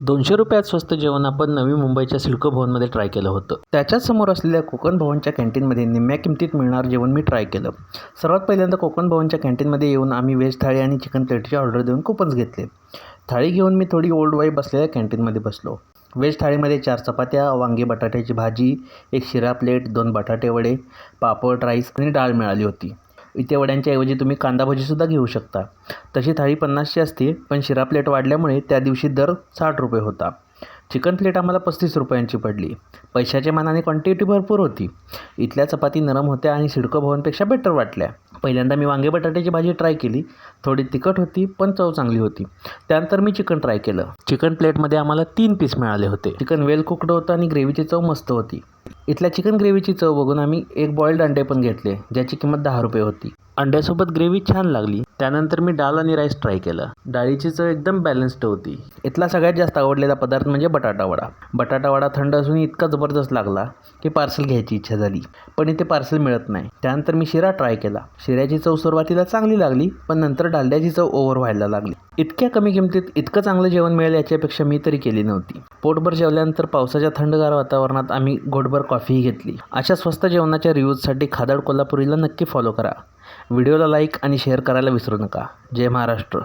200 रुपयात स्वस्त जेवण आपण नवी मुंबईच्या सिडको भवनमध्ये ट्राय केलं होतं. त्याच्याच समोर असलेल्या कोकण भवनच्या कॅन्टीनमध्ये निम्म्या किमतीत मिळणार जेवण मी ट्राय केलं. सर्वात पहिल्यांदा कोकण भवनच्या कॅन्टीनमध्ये येऊन आम्ही व्हेज थाळी आणि चिकन प्लेटची ऑर्डर देऊन कुपन्स घेतले. थाळी घेऊन मी थोडी ओल्ड वाईब असलेल्या कॅन्टीनमध्ये बसलो. व्हेज थाळीमध्ये 4 चपात्या, वांगी बटाट्याची भाजी, 1 शिरा प्लेट, 2 बटाटे वडे, पापड, राईस आणि डाळ मिळाली होती. इथे वड्यांच्या ऐवजी तुम्ही कांदा भजीसुद्धा घेऊ शकता. तशी थाळी 50ची असते, पण शिरा प्लेट वाढल्यामुळे त्या दिवशी दर 60 रुपये होता. चिकन प्लेट आम्हाला 35 रुपयांची पडली. पैशाच्या मानाने क्वांटिटी भरपूर होती. इथल्या चपाती नरम होत्या आणि सिडको भवनपेक्षा बेटर वाटल्या. पहिल्यांदा मी वांगे बटाट्याची भाजी ट्राय केली. थोडी तिखट होती, पण चव चांगली होती. त्यानंतर मी चिकन ट्राय केलं. चिकन प्लेटमध्ये आम्हाला 3 पीस मिळाले होते. चिकन वेल कुक्ड होतं आणि ग्रेव्हीची चव मस्त होती. इथल्या चिकन ग्रेव्हीची चव बघून आम्ही 1 बॉइल्ड अंडे पण घेतले, ज्याची किंमत 10 रुपये होती. अंड्यासोबत ग्रेव्ही छान लागली. त्यानंतर मी डाळ आणि राईस ट्राय केलं. डाळीची चव एकदम बॅलन्स्ड होती. इथला सगळ्यात जास्त आवडलेला पदार्थ म्हणजे बटाटा वडा. बटाटा वडा थंड असून इतका जबरदस्त लागला की पार्सल घ्यायची इच्छा झाली, पण इथे पार्सल मिळत नाही. त्यानंतर मी शिरा ट्राय केला. शिऱ्याची चव सुरुवातीला चांगली लागली, पण नंतर डालड्याची चव ओव्हर व्हायला लागली. इतक्या कमी किमतीत इतकं चांगलं जेवण मिळेल याच्यापेक्षा मी तरी केली नव्हती. पोटभर जेवल्यानंतर पावसाच्या थंडगार वातावरणात आम्ही घोटभर कॉफीही घेतली. अशा स्वस्त जेवणाच्या रिव्ह्यूजसाठी खादाड कोल्हापुरीला नक्की फॉलो करा. व्हिडिओला लाईक आणि शेअर करायला विसरू नका. जय महाराष्ट्र.